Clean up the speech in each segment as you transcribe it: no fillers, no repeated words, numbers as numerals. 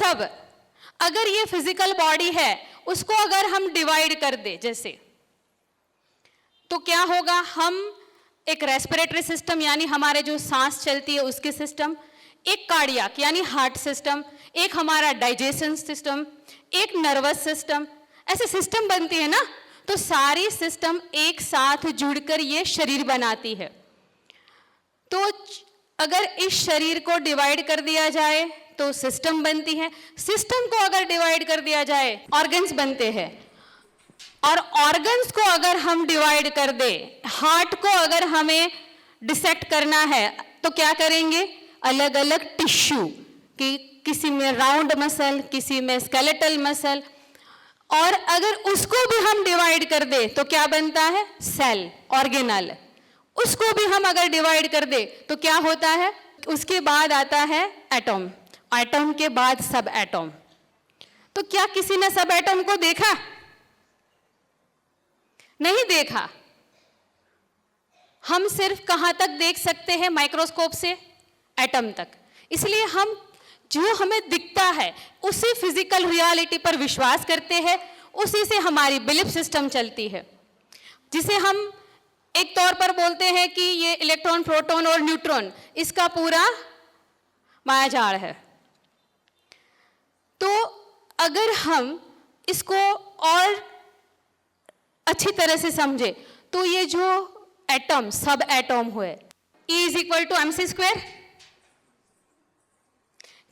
सब अगर ये फिजिकल बॉडी है उसको अगर हम डिवाइड कर दे जैसे, तो क्या होगा? हम एक रेस्पिरेटरी सिस्टम यानी हमारे जो सांस चलती है उसके सिस्टम, एक कार्डियक यानी हार्ट सिस्टम, एक हमारा डाइजेशन सिस्टम, एक नर्वस सिस्टम, ऐसे सिस्टम बनती है ना। तो सारी सिस्टम एक साथ जुड़कर ये शरीर बनाती है। तो अगर इस शरीर को डिवाइड कर दिया जाए तो सिस्टम बनती है, सिस्टम को अगर डिवाइड कर दिया जाए ऑर्गन्स बनते हैं, और ऑर्गन्स को अगर हम डिवाइड कर दे, हार्ट को अगर हमें डिसेक्ट करना है तो क्या करेंगे? अलग अलग टिश्यू, कि किसी में राउंड मसल, किसी में स्केलेटल मसल, और अगर उसको भी हम डिवाइड कर दे तो क्या बनता है? Cell, organelle. उसको भी हम अगर डिवाइड कर दे तो क्या होता है? उसके बाद आता है एटम, एटम के बाद सब एटम। तो क्या किसी ने सब एटम को देखा? नहीं देखा। हम सिर्फ कहां तक देख सकते हैं? माइक्रोस्कोप से एटम तक। इसलिए हम जो हमें दिखता है उसी फिजिकल रियलिटी पर विश्वास करते हैं, उसी से हमारी बिलीफ सिस्टम चलती है, जिसे हम एक तौर पर बोलते हैं कि ये इलेक्ट्रॉन, प्रोटॉन और न्यूट्रॉन, इसका पूरा मायाजाल है। तो अगर हम इसको और अच्छी तरह से समझे तो ये जो एटम, सब एटम हुए, E = mc²,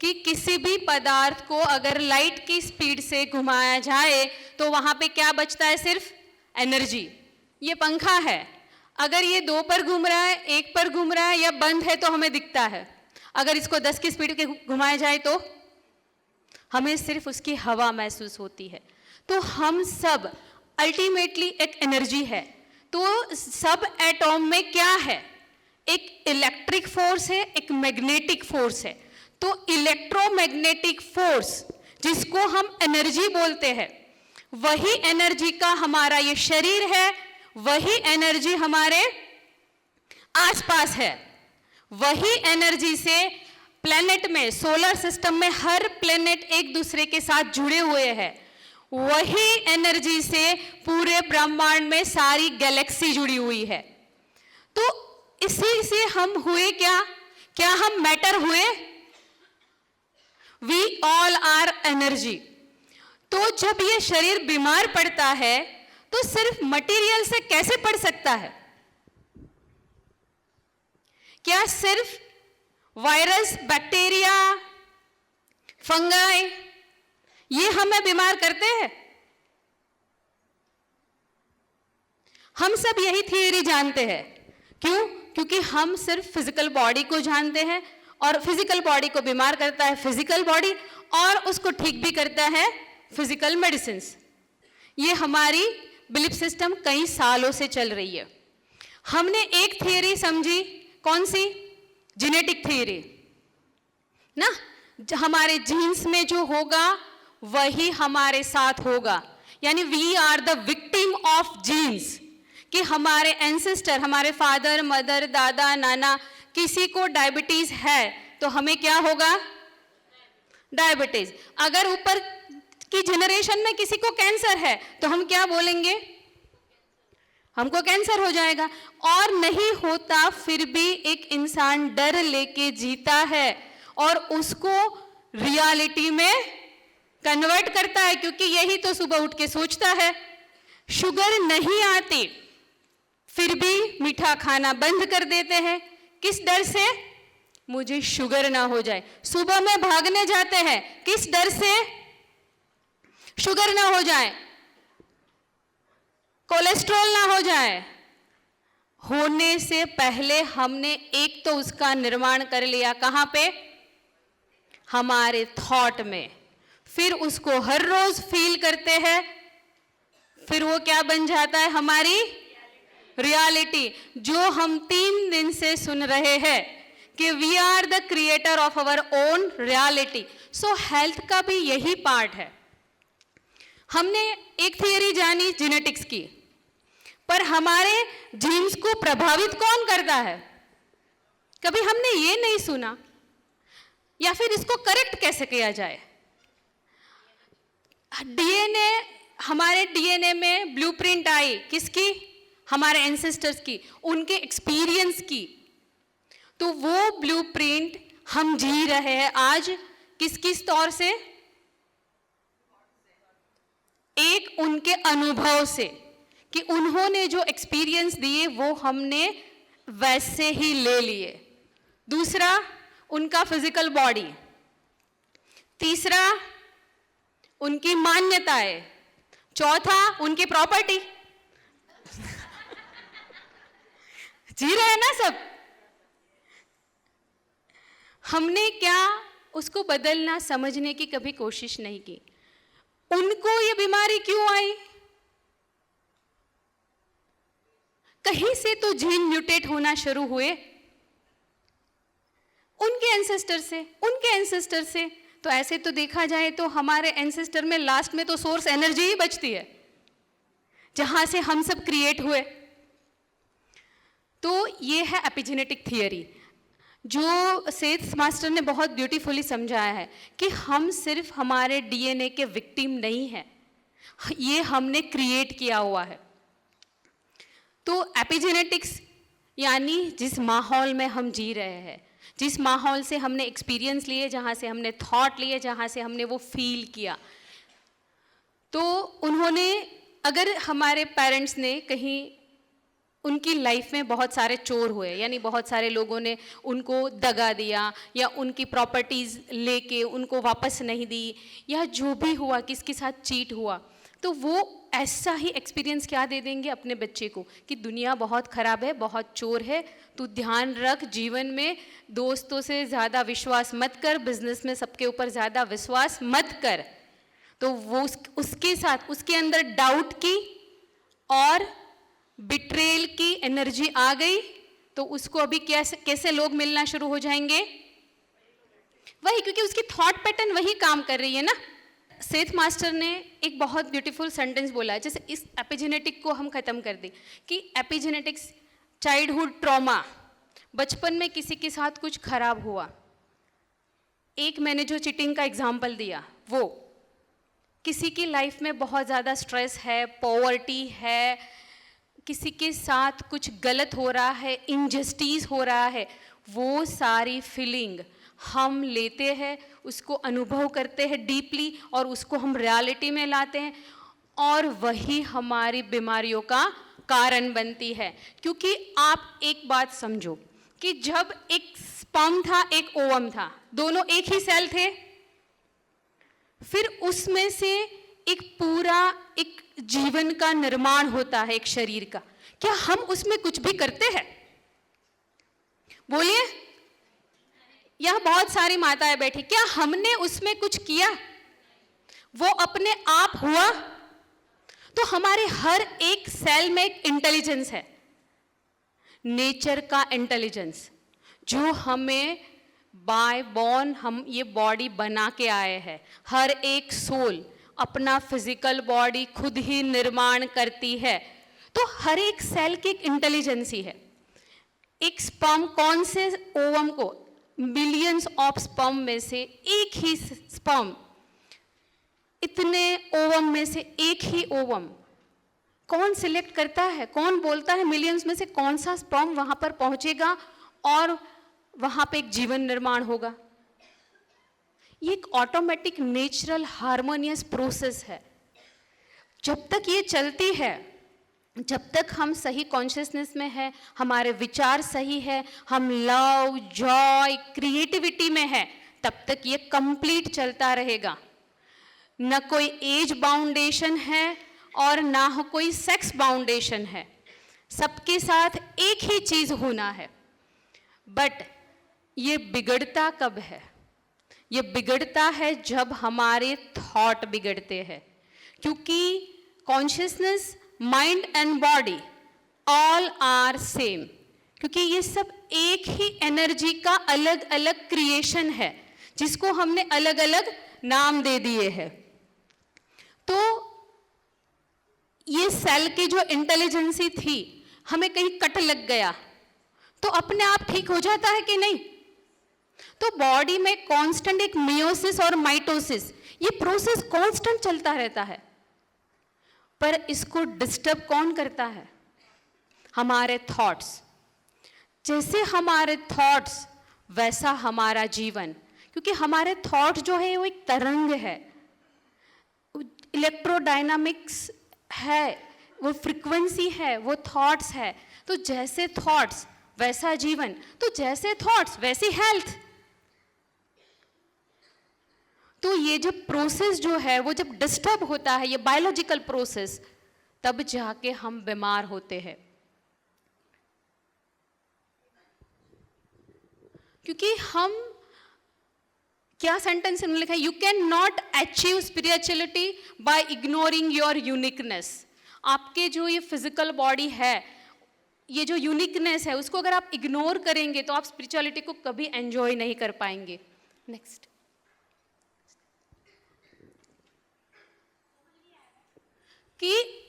कि किसी भी पदार्थ को अगर लाइट की स्पीड से घुमाया जाए तो वहां पे क्या बचता है? सिर्फ एनर्जी। ये पंखा है, अगर ये 2 पर घूम रहा है, 1 पर घूम रहा है या बंद है तो हमें दिखता है। अगर इसको 10 की स्पीड के घुमाया जाए तो हमें सिर्फ उसकी हवा महसूस होती है। तो हम सब अल्टीमेटली एक एनर्जी है। तो सब एटॉम में क्या है? एक इलेक्ट्रिक फोर्स है, एक मैग्नेटिक फोर्स है। तो इलेक्ट्रोमैग्नेटिक फोर्स, जिसको हम एनर्जी बोलते हैं, वही एनर्जी का हमारा ये शरीर है, वही एनर्जी हमारे आसपास है। वही एनर्जी से प्लेनेट में, सोलर सिस्टम में हर प्लेनेट एक दूसरे के साथ जुड़े हुए हैं। वही एनर्जी से पूरे ब्रह्मांड में सारी गैलेक्सी जुड़ी हुई है। तो इसी से हम हुए क्या? क्या हम मैटर हुए? We all are energy. तो जब ये शरीर बीमार पड़ता है तो सिर्फ मटेरियल से कैसे पड़ सकता है? क्या सिर्फ वायरस, बैक्टीरिया, फंगाई ये हमें बीमार करते हैं? हम सब यही थियरी जानते हैं। क्यों? क्योंकि हम सिर्फ फिजिकल बॉडी को जानते हैं, और फिजिकल बॉडी को बीमार करता है फिजिकल बॉडी, और उसको ठीक भी करता है फिजिकल मेडिसिन्स। ये हमारी बिलीफ सिस्टम कई सालों से चल रही है। हमने एक थियरी समझी, कौन सी? जेनेटिक थियरी ना। हमारे जीन्स में जो होगा वही हमारे साथ होगा, यानी we are the victim of genes. कि हमारे एंसेस्टर, हमारे फादर, मदर, दादा, नाना, किसी को डायबिटीज है तो हमें क्या होगा? डायबिटीज। अगर ऊपर की जनरेशन में किसी को कैंसर है तो हम क्या बोलेंगे? हमको कैंसर हो जाएगा। और नहीं होता फिर भी एक इंसान डर लेके जीता है और उसको रियलिटी में कन्वर्ट करता है, क्योंकि यही तो सुबह उठ के सोचता है। शुगर नहीं आती फिर भी मीठा खाना बंद कर देते हैं। किस डर से? मुझे शुगर ना हो जाए। सुबह में भागने जाते हैं, किस डर से? शुगर ना हो जाए, कोलेस्ट्रॉल ना हो जाए। होने से पहले हमने एक तो उसका निर्माण कर लिया, कहां पे? हमारे थॉट में। फिर उसको हर रोज फील करते हैं, फिर वो क्या बन जाता है? हमारी रियलिटी। जो हम 3 दिन से सुन रहे हैं कि we are the creator of our own reality. So health का भी यही पार्ट है। हमने एक थियरी जानी जेनेटिक्स की, पर हमारे जीन्स को प्रभावित कौन करता है? कभी हमने ये नहीं सुना। या फिर इसको करेक्ट कैसे किया जाए? डीएनए, हमारे डीएनए में ब्लूप्रिंट आई किसकी? हमारे एंसेस्टर्स की, उनके एक्सपीरियंस की। तो वो ब्लूप्रिंट हम जी रहे हैं आज किस तौर से? एक उनके अनुभव से, कि उन्होंने जो एक्सपीरियंस दिए वो हमने वैसे ही ले लिए। दूसरा, उनका फिजिकल बॉडी। तीसरा, उनकी मान्यताएं। चौथा, उनकी प्रॉपर्टी। जी रहे हैं ना सब? हमने क्या उसको बदलना, समझने की कभी कोशिश नहीं की। उनको ये बीमारी क्यों आई? कहीं से तो जीन म्यूटेट होना शुरू हुए, उनके एंसेस्टर से, उनके एंसेस्टर से। तो ऐसे तो देखा जाए तो हमारे एंसेस्टर में लास्ट में तो सोर्स एनर्जी ही बचती है, जहां से हम सब क्रिएट हुए। तो ये है एपिजेनेटिक थियरी, जो सेथ मास्टर ने बहुत ब्यूटीफुली समझाया है कि हम सिर्फ हमारे डीएनए के विक्टिम नहीं हैं, ये हमने क्रिएट किया हुआ है। तो एपिजेनेटिक्स यानी जिस माहौल में हम जी रहे हैं, जिस माहौल से हमने एक्सपीरियंस लिए, जहाँ से हमने थॉट लिए, जहाँ से हमने वो फील किया। तो उन्होंने, अगर हमारे पेरेंट्स ने कहीं, उनकी लाइफ में बहुत सारे चोर हुए, यानी बहुत सारे लोगों ने उनको दगा दिया या उनकी प्रॉपर्टीज़ लेके उनको वापस नहीं दी, या जो भी हुआ, किसके साथ चीट हुआ, तो वो ऐसा ही एक्सपीरियंस क्या दे देंगे अपने बच्चे को कि दुनिया बहुत ख़राब है, बहुत चोर है, तू ध्यान रख, जीवन में दोस्तों से ज़्यादा विश्वास मत कर, बिजनेस में सबके ऊपर ज़्यादा विश्वास मत कर। तो वो उसके साथ, उसके अंदर डाउट की और बिट्रेल की एनर्जी आ गई, तो उसको अभी कैसे लोग मिलना शुरू हो जाएंगे? वही, क्योंकि उसकी थॉट पैटर्न वही काम कर रही है ना। सेथ मास्टर ने एक बहुत ब्यूटीफुल सेंटेंस बोला है, जैसे इस एपिजेनेटिक को हम खत्म कर दें कि एपिजेनेटिक्स चाइल्डहुड ट्रॉमा, बचपन में किसी के साथ कुछ खराब हुआ। एक मैंने जो चीटिंग का एग्जाम्पल दिया, वो किसी की लाइफ में बहुत ज़्यादा स्ट्रेस है, पॉवर्टी है, किसी के साथ कुछ गलत हो रहा है, इनजस्टिस हो रहा है, वो सारी फीलिंग हम लेते हैं, उसको अनुभव करते हैं डीपली, और उसको हम रियलिटी में लाते हैं, और वही हमारी बीमारियों का कारण बनती है। क्योंकि आप एक बात समझो कि जब एक स्पर्म था, एक ओवम था, दोनों एक ही सेल थे, फिर उसमें से एक पूरा एक जीवन का निर्माण होता है, एक शरीर का। क्या हम उसमें कुछ भी करते हैं? बोलिए, यहां बहुत सारी माताएं बैठी, क्या हमने उसमें कुछ किया? वो अपने आप हुआ? तो हमारे हर एक सेल में एक इंटेलिजेंस है, नेचर का इंटेलिजेंस, जो हमें बाय बॉर्न हम ये बॉडी बना के आए हैं। हर एक सोल अपना फिजिकल बॉडी खुद ही निर्माण करती है। तो हर एक सेल की एक इंटेलिजेंस ही है। एक स्पर्म, कौन से ओवम को, मिलियंस ऑफ स्पर्म में से एक ही स्पर्म, इतने ओवम में से एक ही ओवम, कौन सिलेक्ट करता है, कौन बोलता है मिलियंस में से कौन सा स्पर्म वहां पर पहुंचेगा और वहां पे एक जीवन निर्माण होगा? ये एक ऑटोमेटिक, नेचुरल, हार्मोनियस प्रोसेस है। जब तक ये चलती है, जब तक हम सही कॉन्शियसनेस में है, हमारे विचार सही है, हम लव, जॉय, क्रिएटिविटी में है, तब तक ये कंप्लीट चलता रहेगा। न कोई एज बाउंडेशन है और ना हो कोई सेक्स बाउंडेशन है, सबके साथ एक ही चीज होना है। बट ये बिगड़ता कब है? ये बिगड़ता है जब हमारे थॉट बिगड़ते हैं, क्योंकि consciousness, mind and body all are same, क्योंकि ये सब एक ही एनर्जी का अलग अलग क्रिएशन है, जिसको हमने अलग अलग नाम दे दिए हैं। तो ये सेल की जो इंटेलिजेंसी थी, हमें कहीं कट लग गया तो अपने आप ठीक हो जाता है कि नहीं? तो बॉडी में कांस्टेंट एक मियोसिस और माइटोसिस, ये प्रोसेस कांस्टेंट चलता रहता है, पर इसको डिस्टर्ब कौन करता है? हमारे थॉट्स। जैसे हमारे थॉट्स वैसा हमारा जीवन, क्योंकि हमारे थॉट जो है वो एक तरंग है, इलेक्ट्रोडायनामिक्स है, वो फ्रीक्वेंसी है, वो थॉट्स है। तो जैसे थॉट्स वैसा जीवन, तो जैसे थॉट्स वैसी हेल्थ। तो ये जब प्रोसेस जो है वो जब डिस्टर्ब होता है, ये बायोलॉजिकल प्रोसेस, तब जाके हम बीमार होते हैं। क्योंकि हम, क्या सेंटेंस में लिखा है, you can not achieve spirituality by ignoring your uniqueness. आपके जो ये फिजिकल बॉडी है, ये जो यूनिकनेस है, उसको अगर आप इग्नोर करेंगे तो आप स्पिरिचुअलिटी को कभी एंजॉय नहीं कर पाएंगे। नेक्स्ट, कि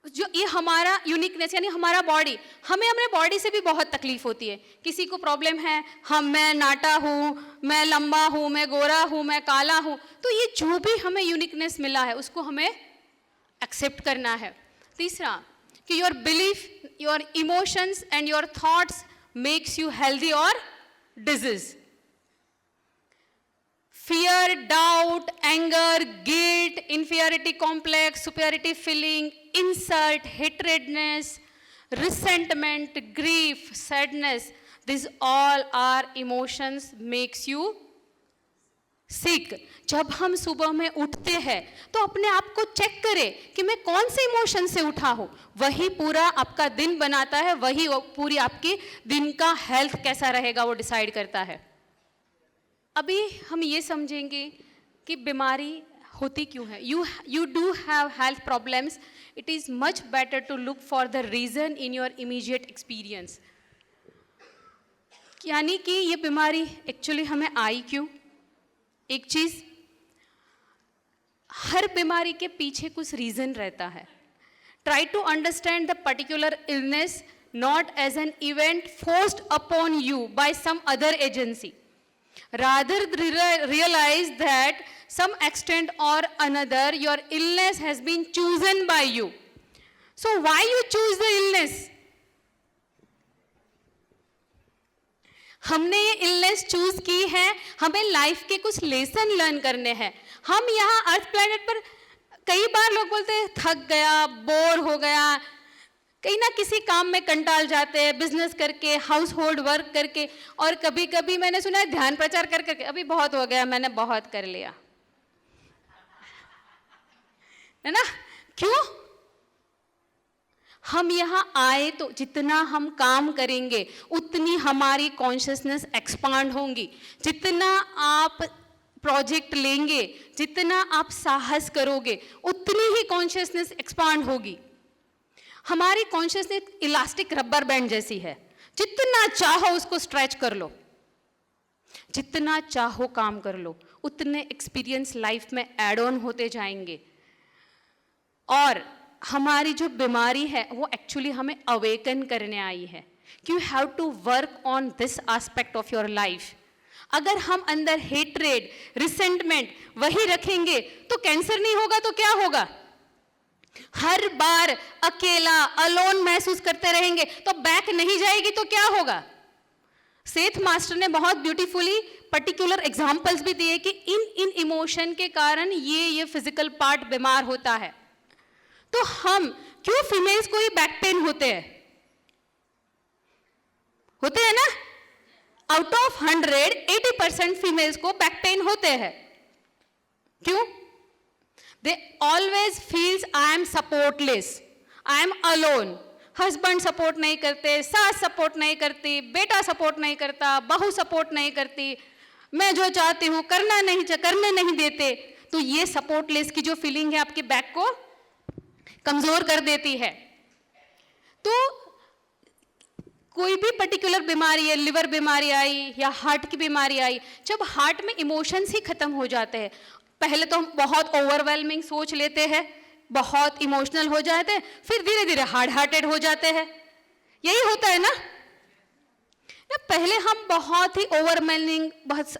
जो ये हमारा यूनिकनेस यानी हमारा बॉडी, हमें हमारे बॉडी से भी बहुत तकलीफ होती है। किसी को प्रॉब्लम है, मैं नाटा हूँ, मैं लंबा हूँ, मैं गोरा हूँ, मैं काला हूँ, तो ये जो भी हमें यूनिकनेस मिला है उसको हमें एक्सेप्ट करना है। तीसरा, कि your belief, your emotions and your thoughts makes you healthy और disease. Fear, doubt, anger, guilt, inferiority complex, superiority feeling, insult, hatredness, resentment, grief, sadness, these all are emotions makes you sick. जब हम सुबह में उठते हैं तो अपने आप को चेक करें कि मैं कौन से इमोशन से उठा हूँ। वही पूरा आपका दिन बनाता है, वही पूरी आपकी दिन का हेल्थ कैसा रहेगा वो डिसाइड करता है। अभी हम ये समझेंगे कि बीमारी होती क्यों है। You do have health problems, it is much better to look for the reason in your immediate experience. यानी कि ये बीमारी एक्चुअली हमें आई क्यों। एक चीज़, हर बीमारी के पीछे कुछ रीज़न रहता है। Try to understand the particular illness not as an event forced upon you by some other agency, rather realize that some extent or another your illness has been chosen by you. So why you choose the illness? हमने ये illness choose की है, हमें life के कुछ lesson learn करने हैं। हम यहाँ अर्थ प्लैनेट पर, कई बार लोग बोलते हैं थक गया, बोर हो गया, कहीं ना किसी काम में कंटाल जाते हैं, बिजनेस करके, हाउस होल्ड वर्क करके, और कभी कभी मैंने सुना है ध्यान प्रचार कर करके अभी बहुत हो गया, मैंने बहुत कर लिया, है ना। क्यों? हम यहाँ आए तो जितना हम काम करेंगे उतनी हमारी कॉन्शियसनेस एक्सपांड होंगी। जितना आप प्रोजेक्ट लेंगे, जितना आप साहस करोगे, उतनी ही कॉन्शियसनेस एक्सपांड होगी। हमारी कॉन्शियसनेस इलास्टिक रबर बैंड जैसी है, जितना चाहो उसको स्ट्रेच कर लो, जितना चाहो काम कर लो, उतने एक्सपीरियंस लाइफ में ऐड ऑन होते जाएंगे। और हमारी जो बीमारी है वो एक्चुअली हमें अवेकन करने आई है कि you have to work on this aspect of your life. अगर हम अंदर हेट्रेड, रिसेंटमेंट वही रखेंगे तो कैंसर नहीं होगा तो क्या होगा? हर बार अकेला, अलोन महसूस करते रहेंगे तो बैक नहीं जाएगी तो क्या होगा? सेठ मास्टर ने बहुत ब्यूटीफुली पर्टिकुलर एग्जाम्पल्स भी दिए कि इन इमोशन के कारण ये फिजिकल पार्ट बीमार होता है। तो हम क्यों, फीमेल्स को ही बैक पेन होते हैं ना? आउट ऑफ 100 80% फीमेल्स को बैक पेन होते हैं। क्यों? They always feels I am supportless, I am alone. Husband support नहीं करते, सास सपोर्ट नहीं करती, बेटा सपोर्ट नहीं करता, बहू सपोर्ट नहीं करती, मैं जो चाहती हूँ करने नहीं देते। तो ये सपोर्टलेस की जो फीलिंग है आपके बैक को कमजोर कर देती है। तो कोई भी पर्टिकुलर बीमारी है, लिवर बीमारी आई या हार्ट की बीमारी आई, जब हार्ट में इमोशंस ही खत्म हो जाते हैं, पहले तो हम बहुत ओवरवेलमिंग सोच लेते हैं, बहुत इमोशनल हो जाते हैं, फिर धीरे धीरे हार्ड हार्टेड हो जाते हैं। यही होता है ना? पहले हम बहुत ही ओवरवेलमिंग,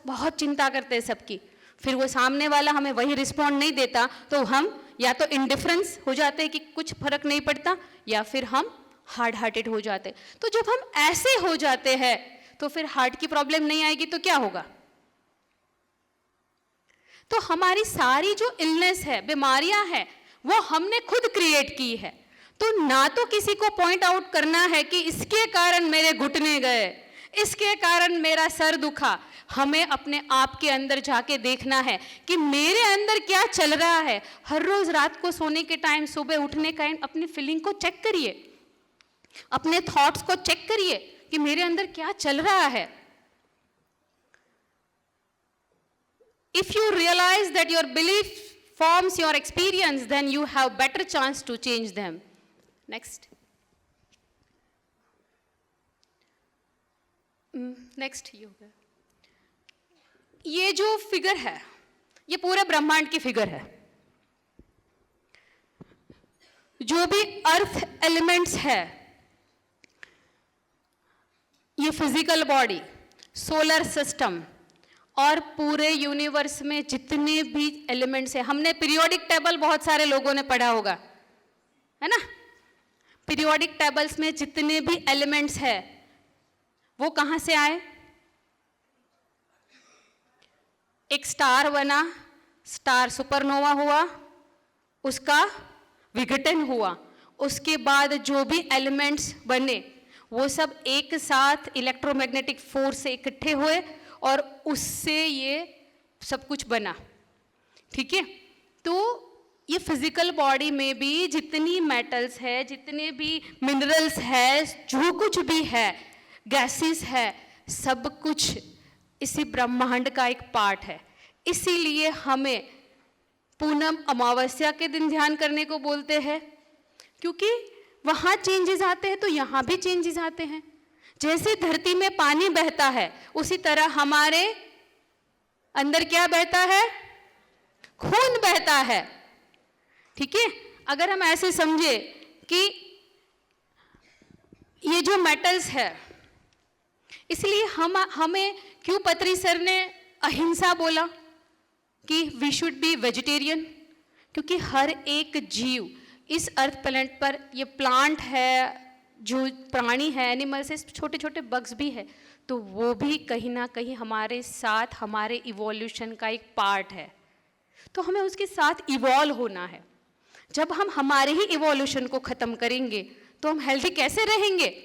बहुत चिंता करते हैं सबकी, फिर वो सामने वाला हमें वही रिस्पॉन्ड नहीं देता तो हम या तो इंडिफरेंस हो जाते हैं कि कुछ फर्क नहीं पड़ता, या फिर हम हार्ड हार्टेड हो जाते। तो जब हम ऐसे हो जाते हैं तो फिर हार्ट की प्रॉब्लम नहीं आएगी तो क्या होगा? तो हमारी सारी जो इलनेस है, बीमारियां हैं, वो हमने खुद क्रिएट की है। तो ना तो किसी को पॉइंट आउट करना है कि इसके कारण मेरे घुटने गए, इसके कारण मेरा सर दुखा। हमें अपने आप के अंदर जाके देखना है कि मेरे अंदर क्या चल रहा है। हर रोज रात को सोने के टाइम, सुबह उठने का टाइम अपनी फीलिंग को चेक करिए, अपने थॉट्स को चेक करिए कि मेरे अंदर क्या चल रहा है। If you realize that your belief forms your experience, then you have better chance to change them. Next. Next yoga. ये जो फिगर है, ये पूरे ब्रह्मांड की फिगर है। जो भी अर्थ एलिमेंट्स है, ये फिजिकल बॉडी, सोलर सिस्टम और पूरे यूनिवर्स में जितने भी एलिमेंट्स हैं, हमने पीरियोडिक टेबल बहुत सारे लोगों ने पढ़ा होगा, है ना? पीरियोडिक टेबल्स में जितने भी एलिमेंट्स हैं वो कहाँ से आए? एक स्टार बना, स्टार सुपरनोवा हुआ, उसका विघटन हुआ, उसके बाद जो भी एलिमेंट्स बने वो सब एक साथ इलेक्ट्रोमैग्नेटिक फोर्स से इकट्ठे हुए और उससे ये सब कुछ बना। ठीक है? तो ये फिजिकल बॉडी में भी जितनी मेटल्स है, जितने भी मिनरल्स है, जो कुछ भी है, गैसेस है, सब कुछ इसी ब्रह्मांड का एक पार्ट है। इसीलिए हमें पूनम अमावस्या के दिन ध्यान करने को बोलते हैं, क्योंकि वहाँ चेंजेस आते हैं तो यहाँ भी चेंजेस आते हैं। जैसे धरती में पानी बहता है, उसी तरह हमारे अंदर क्या बहता है? खून बहता है। ठीक है? अगर हम ऐसे समझे कि ये जो मेटल्स है, इसलिए हमें क्यों पत्री सर ने अहिंसा बोला कि वी शुड बी वेजिटेरियन? क्योंकि हर एक जीव इस अर्थ प्लैनेट पर, ये प्लांट है, जो प्राणी है, एनिमल्स है, छोटे छोटे बग्स भी है, तो वो भी कहीं ना कहीं हमारे साथ, हमारे इवोल्यूशन का एक पार्ट है। तो हमें उसके साथ इवॉल्व होना है। जब हम हमारे ही इवोल्यूशन को ख़त्म करेंगे तो हम हेल्दी कैसे रहेंगे?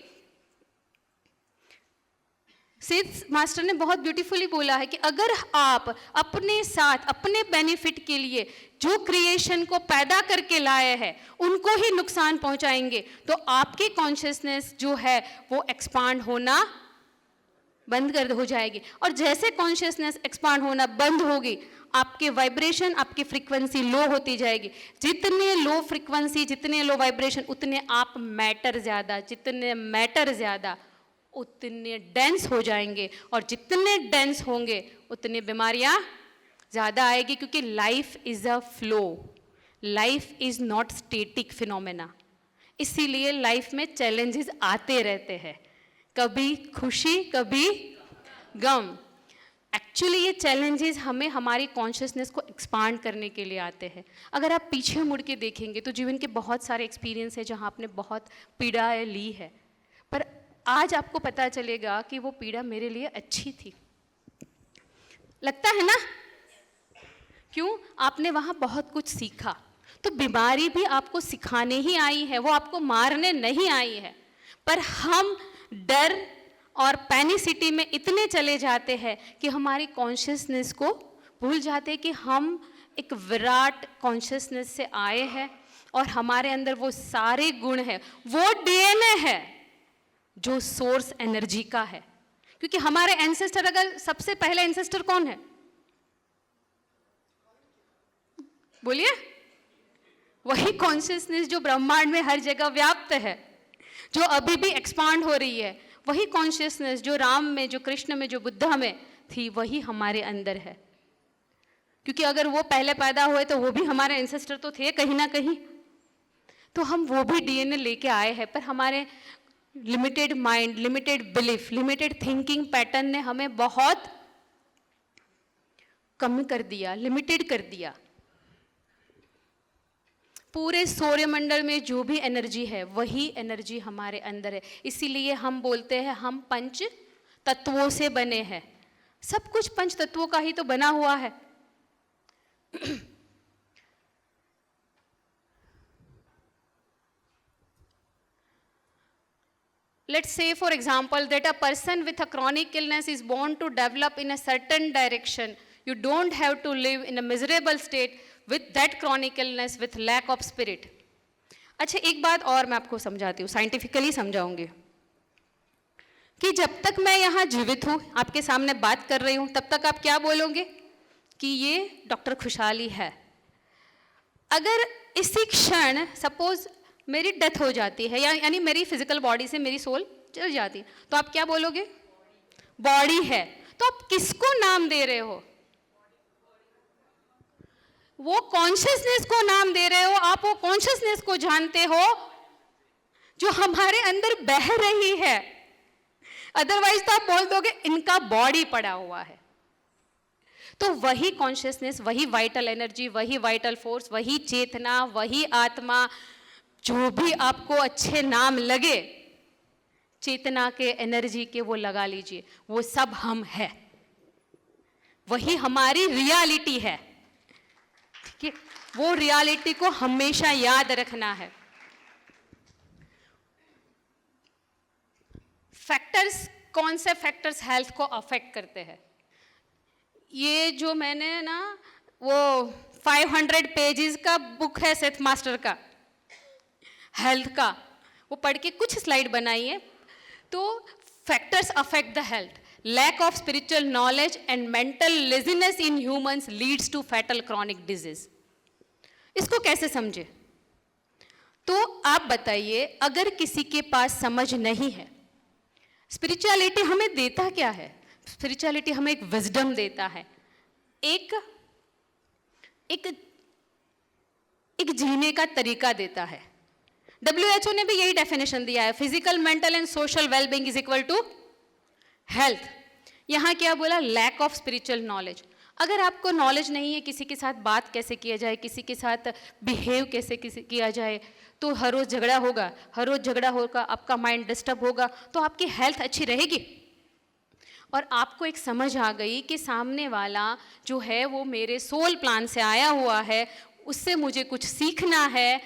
सिद्ध मास्टर ने बहुत ब्यूटीफुली बोला है कि अगर आप अपने साथ, अपने बेनिफिट के लिए जो क्रिएशन को पैदा करके लाए हैं उनको ही नुकसान पहुंचाएंगे तो आपकी कॉन्शियसनेस जो है वो एक्सपांड होना बंद कर हो जाएगी। और जैसे कॉन्शियसनेस एक्सपांड होना बंद होगी, आपके वाइब्रेशन, आपकी फ्रीक्वेंसी लो होती जाएगी। जितने लो फ्रीक्वेंसी, जितने लो वाइब्रेशन, उतने आप मैटर ज़्यादा, जितने मैटर ज़्यादा उतने डेंस हो जाएंगे, और जितने डेंस होंगे उतनी बीमारियां ज़्यादा आएगी। क्योंकि life is a flow, life is not static phenomena. इसीलिए लाइफ में चैलेंजेस आते रहते हैं, कभी खुशी कभी गम। एक्चुअली ये चैलेंजेस हमें हमारी कॉन्शियसनेस को एक्सपांड करने के लिए आते हैं। अगर आप पीछे मुड़ के देखेंगे तो जीवन के बहुत सारे एक्सपीरियंस है जहाँ आपने बहुत पीड़ा ली है, पर आज आपको पता चलेगा कि वो पीड़ा मेरे लिए अच्छी थी। लगता है ना? क्यों? आपने वहाँ बहुत कुछ सीखा। तो बीमारी भी आपको सिखाने ही आई है, वो आपको मारने नहीं आई है। पर हम डर और पैनिसिटी में इतने चले जाते हैं कि हमारी कॉन्शियसनेस को भूल जाते हैं कि हम एक विराट कॉन्शियसनेस से आए हैं और हमारे अंदर वो सारे गुण हैं, वो डीएनए है जो सोर्स एनर्जी का है। क्योंकि हमारे एंसेस्टर, अगर सबसे पहले एंसेस्टर कौन है? बोलिए। वही कॉन्शियसनेस जो ब्रह्मांड में हर जगह व्याप्त है, जो अभी भी एक्सपांड हो रही है। वही कॉन्शियसनेस जो राम में, जो कृष्ण में, जो बुद्धा में थी, वही हमारे अंदर है। क्योंकि अगर वो पहले पैदा हुए तो वो भी हमारे एंसेस्टर तो थे कहीं ना कहीं, तो हम वो भी डीएनए लेके आए हैं। पर हमारे limited mind, limited belief, limited thinking pattern ने हमें बहुत कम कर दिया, लिमिटेड कर दिया। पूरे सौरमंडल में जो भी एनर्जी है वही एनर्जी हमारे अंदर है। इसीलिए हम बोलते हैं हम पंच तत्वों से बने हैं। सब कुछ पंच तत्वों का ही तो बना हुआ है। Let's say for example that a person with a chronic illness is born to develop in a certain direction. You don't have to live in a miserable state with that chronic illness with lack of spirit. अच्छा, एक बात और मैं आपको समझाती हूँ, scientifically समझाऊंगी कि जब तक मैं यहाँ जीवित हूँ, आपके सामने बात कर रही हूँ, तब तक आप क्या बोलोगे कि ये डॉक्टर खुशहाली है। अगर इसी क्षण सपोज मेरी डेथ हो जाती है, यानी मेरी फिजिकल बॉडी से मेरी सोल चल जाती है, तो आप क्या बोलोगे? बॉडी है। तो आप किसको नाम दे रहे हो? वो कॉन्शियसनेस को नाम दे रहे हो। आप वो कॉन्शियसनेस को जानते हो जो हमारे अंदर बह रही है। अदरवाइज तो आप बोल दोगे इनका बॉडी पड़ा हुआ है। तो वही कॉन्शियसनेस, वही वाइटल एनर्जी, वही वाइटल फोर्स, वही चेतना, वही आत्मा, जो भी आपको अच्छे नाम लगे, चेतना के, एनर्जी के, वो लगा लीजिए, वो सब हम हैं। वही हमारी रियलिटी है। ठीक है, वो रियलिटी को हमेशा याद रखना है। फैक्टर्स, कौन से फैक्टर्स हेल्थ को अफेक्ट करते हैं? ये जो मैंने ना वो 500 पेजेस का बुक है सेथ मास्टर का, हेल्थ का, वो पढ़ के कुछ स्लाइड बनाई है। तो factors affect the health, lack of spiritual knowledge and mental laziness in humans leads to fatal chronic disease. इसको कैसे समझे? तो आप बताइए, अगर किसी के पास समझ नहीं है, स्पिरिचुअलिटी हमें देता क्या है? स्पिरिचुअलिटी हमें एक विजडम देता है, एक जीने का तरीका देता है। WHO ने भी यही डेफिनेशन दिया है, physical, mental and social wellbeing is equal to health. यहाँ क्या बोला? Lack of spiritual knowledge. अगर आपको नॉलेज नहीं है किसी के साथ बात कैसे किया जाए, किसी के साथ बिहेव कैसे किया जाए, तो हर रोज़ झगड़ा होगा, हर रोज़ झगड़ा होगा, आपका माइंड डिस्टर्ब होगा, तो आपकी हेल्थ अच्छी रहेगी। और आपको एक समझ आ गई कि सामने वाला जो है वो मेरे सोल प्लान से आया हुआ है, उससे मुझे कुछ सीखना है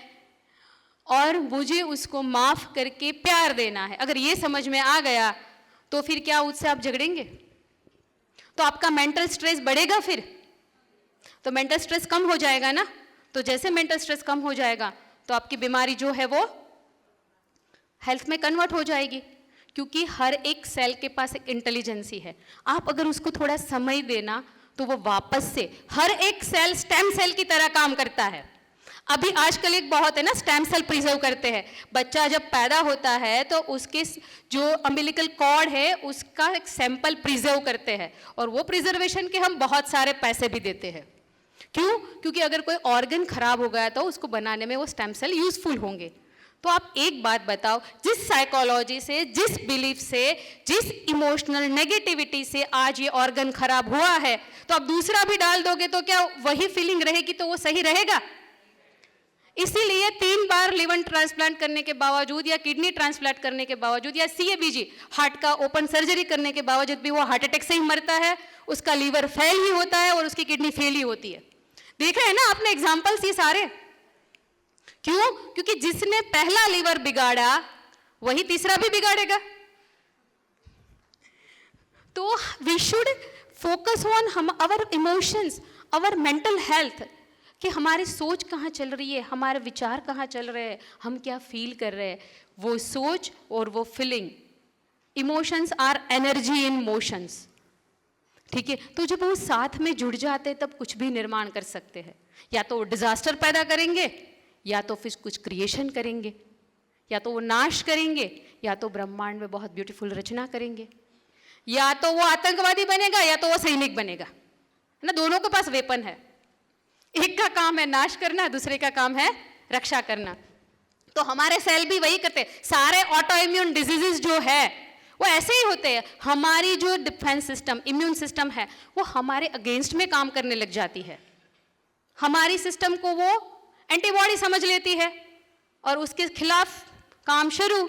और मुझे उसको माफ़ करके प्यार देना है। अगर ये समझ में आ गया तो फिर क्या उससे आप झगड़ेंगे? तो आपका मेंटल स्ट्रेस बढ़ेगा, फिर तो मेंटल स्ट्रेस कम हो जाएगा ना। तो जैसे मेंटल स्ट्रेस कम हो जाएगा तो आपकी बीमारी जो है वो हेल्थ में कन्वर्ट हो जाएगी, क्योंकि हर एक सेल के पास एक इंटेलिजेंसी है। आप अगर उसको थोड़ा समय देना तो वो वापस से हर एक सेल स्टेम सेल की तरह काम करता है। अभी आजकल एक बहुत है ना, स्टेम सेल प्रिजर्व करते हैं। बच्चा जब पैदा होता है तो उसके जो अम्बिलिकल कॉर्ड है उसका एक सैंपल प्रिजर्व करते हैं, और वो प्रिजर्वेशन के हम बहुत सारे पैसे भी देते हैं। क्यों? क्योंकि अगर कोई ऑर्गन खराब हो गया तो उसको बनाने में वो स्टेम सेल यूजफुल होंगे। तो आप एक बात बताओ, जिस साइकोलॉजी से, जिस बिलीफ से, जिस इमोशनल नेगेटिविटी से आज ये ऑर्गन खराब हुआ है, तो आप दूसरा भी डाल दोगे तो क्या वही फीलिंग रहेगी? तो वो सही रहेगा? इसीलिए 3 बार लिवर ट्रांसप्लांट करने के बावजूद या किडनी ट्रांसप्लांट करने के बावजूद या CABG हार्ट का ओपन सर्जरी करने के बावजूद भी वो हार्ट अटैक से ही मरता है, उसका लीवर फेल ही होता है और उसकी किडनी फेल ही होती है। देख रहे हैं ना आपने एग्जाम्पल्स ये सारे? क्यों? क्योंकि जिसने पहला लीवर बिगाड़ा वही तीसरा भी बिगाड़ेगा। तो वी शुड फोकस ऑन हम our emotions, our mental health, कि हमारी सोच कहाँ चल रही है, हमारे विचार कहाँ चल रहे हैं, हम क्या फील कर रहे हैं। वो सोच और वो feeling, emotions are energy in motions. ठीक है, तो जब वो साथ में जुड़ जाते हैं तब कुछ भी निर्माण कर सकते हैं। या तो वो डिजास्टर पैदा करेंगे, या तो फिर कुछ क्रिएशन करेंगे, या तो वो नाश करेंगे, या तो ब्रह्मांड में बहुत ब्यूटीफुल रचना करेंगे, या तो वो आतंकवादी बनेगा, या तो वो सैनिक बनेगा ना। दोनों के पास वेपन है, एक का काम है नाश करना, दूसरे का काम है रक्षा करना। तो हमारे सेल भी वही करते हैं। सारे ऑटो इम्यून डिजीजेस जो है वो ऐसे ही होते हैं। हमारी जो डिफेंस सिस्टम, इम्यून सिस्टम है, वो हमारे अगेंस्ट में काम करने लग जाती है। हमारी सिस्टम को वो एंटीबॉडी समझ लेती है और उसके खिलाफ काम शुरू,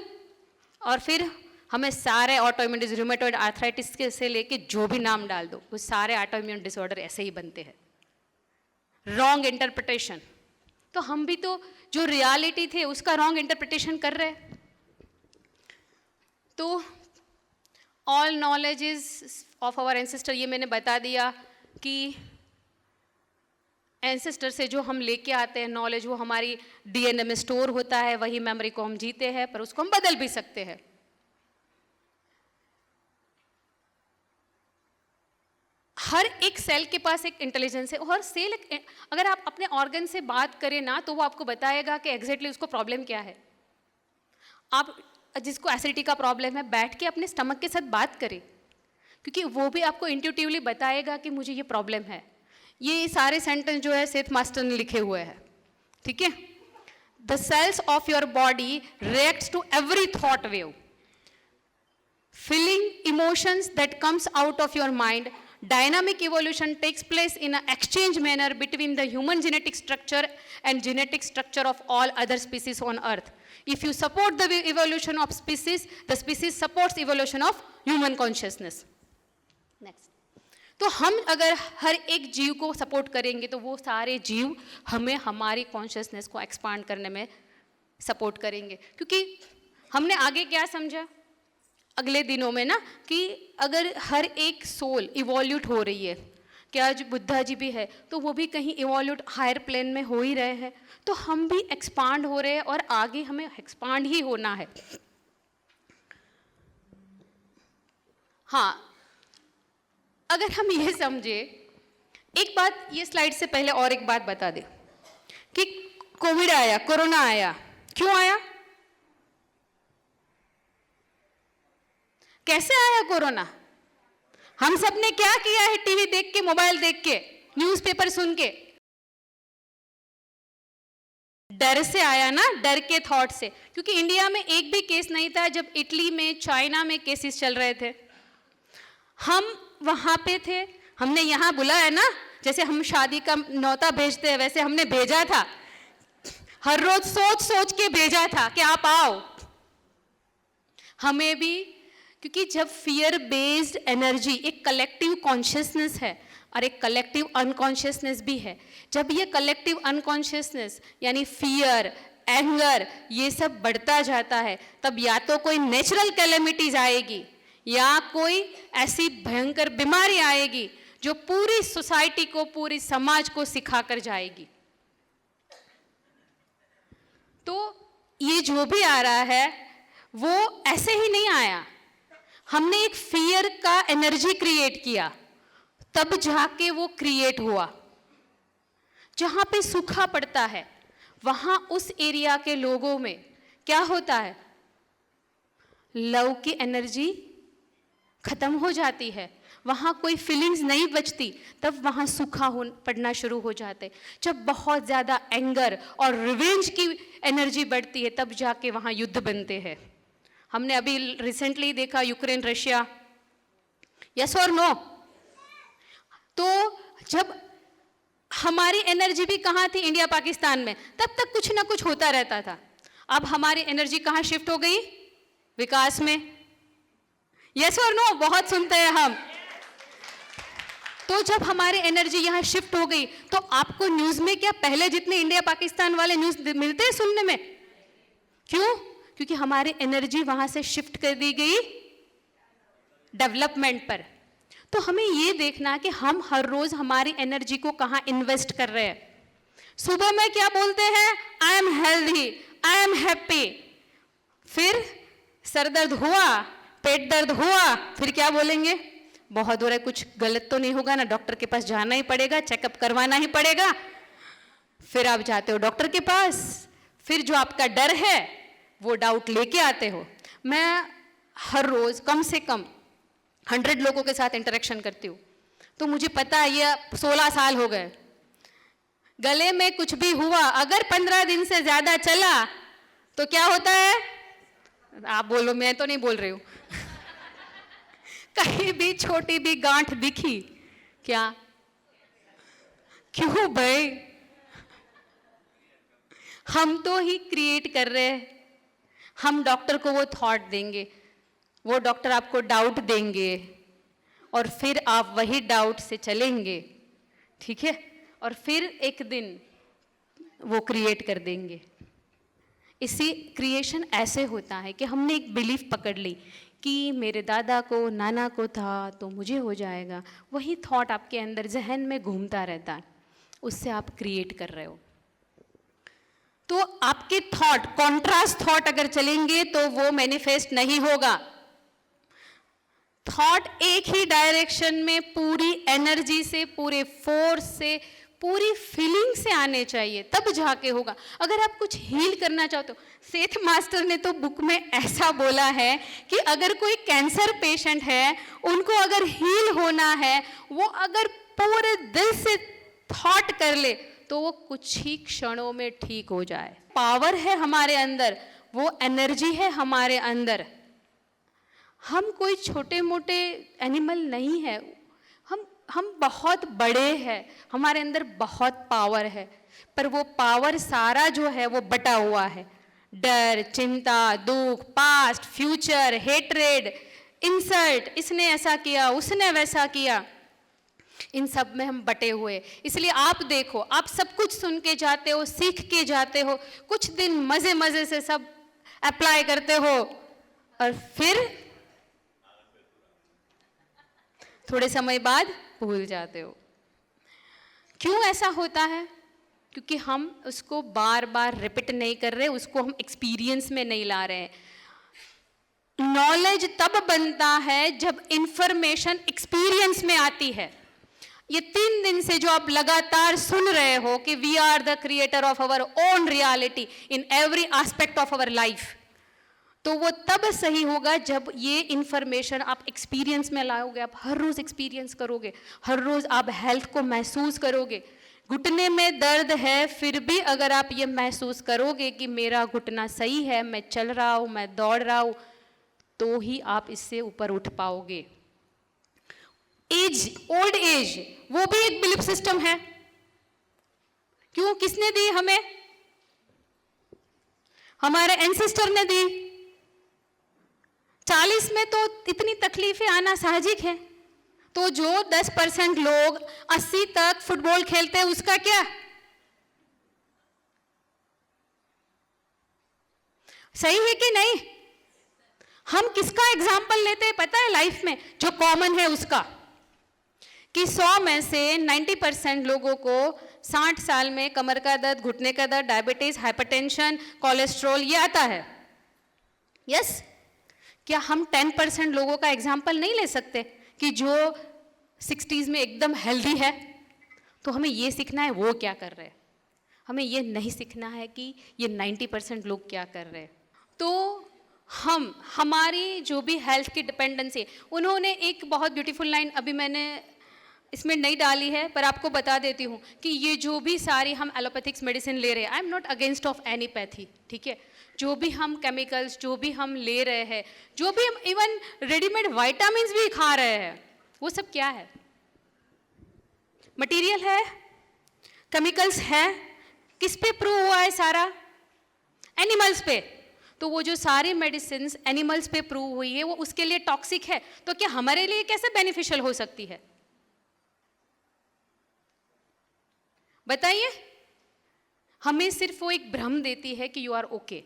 और फिर हमें सारे ऑटोइम्यून डिजीज, रूमेटॉइड आर्थराइटिस के से लेके जो भी नाम डाल दो, वो सारे ऑटोइम्यून डिसऑर्डर ऐसे ही बनते हैं। रॉन्ग इंटरप्रिटेशन, तो हम भी तो जो रियलिटी थे उसका रॉन्ग इंटरप्रिटेशन कर रहे हैं। तो all knowledge is of our ancestor, ये मैंने बता दिया कि एंसेस्टर से जो हम लेके आते हैं नॉलेज, वो हमारी डीएनए में स्टोर होता है, वही मेमोरी को हम जीते हैं, पर उसको हम बदल भी सकते हैं। हर एक सेल के पास एक इंटेलिजेंस है, और सेल अगर आप अपने ऑर्गन से बात करें ना, तो वो आपको बताएगा कि एग्जैक्टली उसको प्रॉब्लम क्या है। आप जिसको एसिडिटी का प्रॉब्लम है, बैठ के अपने स्टमक के साथ बात करें, क्योंकि वो भी आपको इंट्यूटिवली बताएगा कि मुझे ये प्रॉब्लम है। ये सारे सेंटेंस जो है सेथ मास्टर ने लिखे हुए हैं, ठीक है। The cells of your body reacts to every thought wave, feeling, emotions that comes out of your mind. Dynamic evolution takes place in an exchange manner between the human genetic structure and genetic structure of all other species on earth. If you support the evolution of species, the species supports evolution of human consciousness. Next. तो हम अगर हर एक जीव को support करेंगे तो वो सारे जीव हमें हमारी कॉन्शियसनेस को एक्सपांड करने में सपोर्ट करेंगे। क्योंकि हमने आगे क्या समझा अगले दिनों में ना, कि अगर हर एक सोल इवॉल्यूट हो रही है, क्या जो बुद्धा जी भी है तो वो भी कहीं इवॉल्यूट हायर प्लेन में हो ही रहे हैं, तो हम भी एक्सपांड हो रहे हैं और आगे हमें एक्सपांड ही होना है। हाँ, अगर हम ये समझे, एक बात ये स्लाइड से पहले और एक बात बता दे कि कोविड आया, कोरोना आया, क्यों आया, कैसे आया कोरोना? हम सब ने क्या किया है? टीवी देख के, मोबाइल देख के, न्यूज़पेपर सुन के, डर से आया ना, डर के थॉट से। क्योंकि इंडिया में एक भी केस नहीं था जब इटली में, चाइना में केसेस चल रहे थे। हम वहां पे थे, हमने यहाँ बुलाया ना, जैसे हम शादी का न्योता भेजते हैं वैसे हमने भेजा था, हर रोज सोच सोच के भेजा था कि आप आओ। हमें भी, क्योंकि जब फियर बेस्ड एनर्जी, एक कलेक्टिव कॉन्शियसनेस है और एक कलेक्टिव अनकॉन्शियसनेस भी है, जब ये कलेक्टिव अनकॉन्शियसनेस यानी फियर, एंगर, ये सब बढ़ता जाता है, तब या तो कोई नेचुरल कैलेमिटीज आएगी या कोई ऐसी भयंकर बीमारी आएगी जो पूरी सोसाइटी को, पूरी समाज को सिखा कर जाएगी। तो ये जो भी आ रहा है वो ऐसे ही नहीं आया, हमने एक फियर का एनर्जी क्रिएट किया, तब जाके वो क्रिएट हुआ। जहां पे सूखा पड़ता है वहां उस एरिया के लोगों में क्या होता है, लव की एनर्जी खत्म हो जाती है, वहां कोई फीलिंग्स नहीं बचती, तब वहां सूखा पड़ना शुरू हो जाते। जब बहुत ज्यादा एंगर और रिवेंज की एनर्जी बढ़ती है, तब जाके वहां युद्ध बनते हैं। हमने अभी रिसेंटली देखा यूक्रेन रशिया, यस और नो? तो जब हमारी एनर्जी भी कहाँ थी, इंडिया पाकिस्तान में, तब तक कुछ ना कुछ होता रहता था। अब हमारी एनर्जी कहाँ शिफ्ट हो गई? विकास में। यस और नो? बहुत सुनते हैं हम। तो जब हमारी एनर्जी यहाँ शिफ्ट हो गई, तो आपको न्यूज में क्या पहले जितने इंडिया पाकिस्तान वाले न्यूज मिलते हैं सुनने में? क्यों? क्योंकि हमारी एनर्जी वहां से शिफ्ट कर दी गई डेवलपमेंट पर। तो हमें ये देखना कि हम हर रोज हमारी एनर्जी को कहाँ इन्वेस्ट कर रहे हैं। सुबह में क्या बोलते हैं? I am healthy, I am happy. फिर सर दर्द हुआ, पेट दर्द हुआ, फिर क्या बोलेंगे? बहुत हो रहा है, कुछ गलत तो नहीं होगा ना, डॉक्टर के पास जाना ही पड़ेगा, चेकअप करवाना ही पड़ेगा। फिर आप जाते हो डॉक्टर के पास, फिर जो आपका डर है वो डाउट लेके आते हो। मैं हर रोज कम से कम 100 लोगों के साथ इंटरेक्शन करती हूँ, तो मुझे पता है, ये 16 साल हो गए, गले में कुछ भी हुआ अगर 15 दिन से ज्यादा चला तो क्या होता है? आप बोलो, मैं तो नहीं बोल रही हूँ। कहीं भी छोटी भी गांठ दिखी क्या? क्यों भाई? हम तो ही क्रिएट कर रहे हैं। हम डॉक्टर को वो थॉट देंगे, वो डॉक्टर आपको डाउट देंगे और फिर आप वही डाउट से चलेंगे, ठीक है? और फिर एक दिन वो क्रिएट कर देंगे। इसी क्रिएशन ऐसे होता है कि हमने एक बिलीफ पकड़ ली कि मेरे दादा को, नाना को था तो मुझे हो जाएगा। वही थॉट आपके अंदर जहन में घूमता रहता है, उससे आप क्रिएट कर रहे हो। तो आपके थॉट कॉन्ट्रास्ट थॉट अगर चलेंगे तो वो मैनिफेस्ट नहीं होगा। थॉट एक ही डायरेक्शन में पूरी एनर्जी से, पूरे फोर्स से, पूरी फीलिंग से आने चाहिए, तब जाके होगा। अगर आप कुछ हील करना चाहते हो, सेठ मास्टर ने तो बुक में ऐसा बोला है कि अगर कोई कैंसर पेशेंट है, उनको अगर हील होना है, वो अगर पूरे दिल से थॉट कर ले तो वो कुछ ही क्षणों में ठीक हो जाए। पावर है हमारे अंदर, वो एनर्जी है हमारे अंदर। हम कोई छोटे मोटे एनिमल नहीं है, हम बहुत बड़े हैं, हमारे अंदर बहुत पावर है, पर वो पावर सारा जो है वो बटा हुआ है। डर, चिंता, दुख, पास्ट, फ्यूचर, हेट्रेड, इंसल्ट, इसने ऐसा किया, उसने वैसा किया, इन सब में हम बटे हुए। इसलिए आप देखो, आप सब कुछ सुन के जाते हो, सीख के जाते हो, कुछ दिन मजे मजे से सब अप्लाई करते हो और फिर थोड़े समय बाद भूल जाते हो। क्यों ऐसा होता है? क्योंकि हम उसको बार बार रिपीट नहीं कर रहे, उसको हम एक्सपीरियंस में नहीं ला रहे हैं। नॉलेज तब बनता है जब इंफॉर्मेशन एक्सपीरियंस में आती है। ये 3 दिन से जो आप लगातार सुन रहे हो कि we are the creator of our own reality in every aspect of our life, तो वो तब सही होगा जब ये इंफॉर्मेशन आप एक्सपीरियंस में लाओगे। आप हर रोज एक्सपीरियंस करोगे, हर रोज आप हेल्थ को महसूस करोगे। घुटने में दर्द है, फिर भी अगर आप ये महसूस करोगे कि मेरा घुटना सही है, मैं चल रहा हूं, मैं दौड़ रहा हूं, तो ही आप इससे ऊपर उठ पाओगे। एज, ओल्ड एज, वो भी एक बिलीफ सिस्टम है। क्यों? किसने दी हमें? हमारे एंसेस्टर ने दी। 40 में तो इतनी तकलीफें आना साहजिक है, तो जो 10% लोग 80 तक फुटबॉल खेलते हैं, उसका क्या? सही है कि नहीं? हम किसका एग्जाम्पल लेते हैं पता है लाइफ में? जो कॉमन है उसका, कि 100 में से 90% लोगों को 60 साल में कमर का दर्द, घुटने का दर्द, डायबिटीज, हाइपरटेंशन, कोलेस्ट्रॉल, ये आता है। यस? क्या हम 10% लोगों का एग्जाम्पल नहीं ले सकते कि जो 60s में एकदम हेल्दी है? तो हमें ये सीखना है वो क्या कर रहे हैं, हमें ये नहीं सीखना है कि ये 90% लोग क्या कर रहे हैं। तो हमारी जो भी हेल्थ की डिपेंडेंसी, उन्होंने एक बहुत ब्यूटीफुल लाइन अभी मैंने इसमें नहीं डाली है, पर आपको बता देती हूँ कि ये जो भी सारी हम एलोपैथिक्स मेडिसिन ले रहे हैं, I am not against of allopathy, ठीक है? जो भी हम केमिकल्स जो भी हम ले रहे हैं, जो भी हम इवन रेडीमेड वाइटामिन्स भी खा रहे हैं, वो सब क्या है? मटेरियल है, केमिकल्स है। किस पे प्रूव हुआ है सारा? एनिमल्स पे। तो वो जो सारी मेडिसिन एनिमल्स पे प्रूव हुई है, वो उसके लिए टॉक्सिक है, तो क्या हमारे लिए कैसे बेनिफिशियल हो सकती है? बताइए। हमें सिर्फ वो एक भ्रम देती है कि यू आर ओके।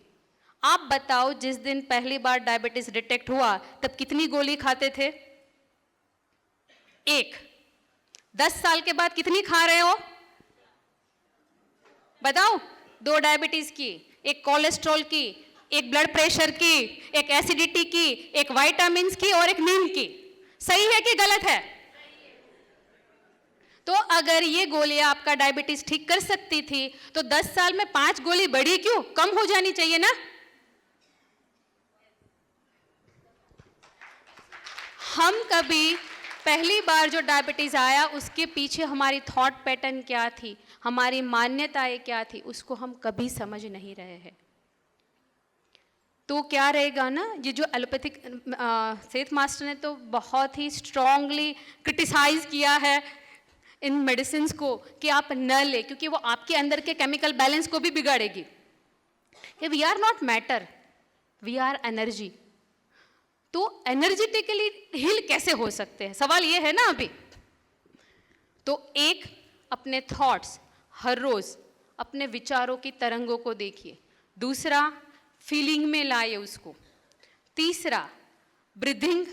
आप बताओ, जिस दिन पहली बार डायबिटीज डिटेक्ट हुआ तब कितनी गोली खाते थे? 1। 10 साल के बाद कितनी खा रहे हो? बताओ। 2 डायबिटीज की, 1 कोलेस्ट्रॉल की, 1 ब्लड प्रेशर की, 1 एसिडिटी की, 1 विटामिन्स की और 1 नींद की। सही है कि गलत है? तो अगर ये गोलियां आपका डायबिटीज ठीक कर सकती थी, तो 10 साल में 5 गोली बढ़ी क्यों? कम हो जानी चाहिए ना? हम कभी पहली बार जो डायबिटीज आया, उसके पीछे हमारी थॉट पैटर्न क्या थी, हमारी मान्यताएं क्या थी, उसको हम कभी समझ नहीं रहे हैं। तो क्या रहेगा ना, ये जो एलोपैथिक सेठ मास्टर ने तो बहुत ही स्ट्रांगली क्रिटिसाइज किया है इन मेडिसिन को कि आप न ले, क्योंकि वो आपके अंदर के केमिकल बैलेंस को भी बिगाड़ेगी। कि we are not matter, we are energy. तो एनर्जेटिकली हील कैसे हो सकते हैं, सवाल ये है ना अभी। तो एक, अपने थॉट्स हर रोज अपने विचारों की तरंगों को देखिए। दूसरा, फीलिंग में लाइए उसको। तीसरा, ब्रीदिंग,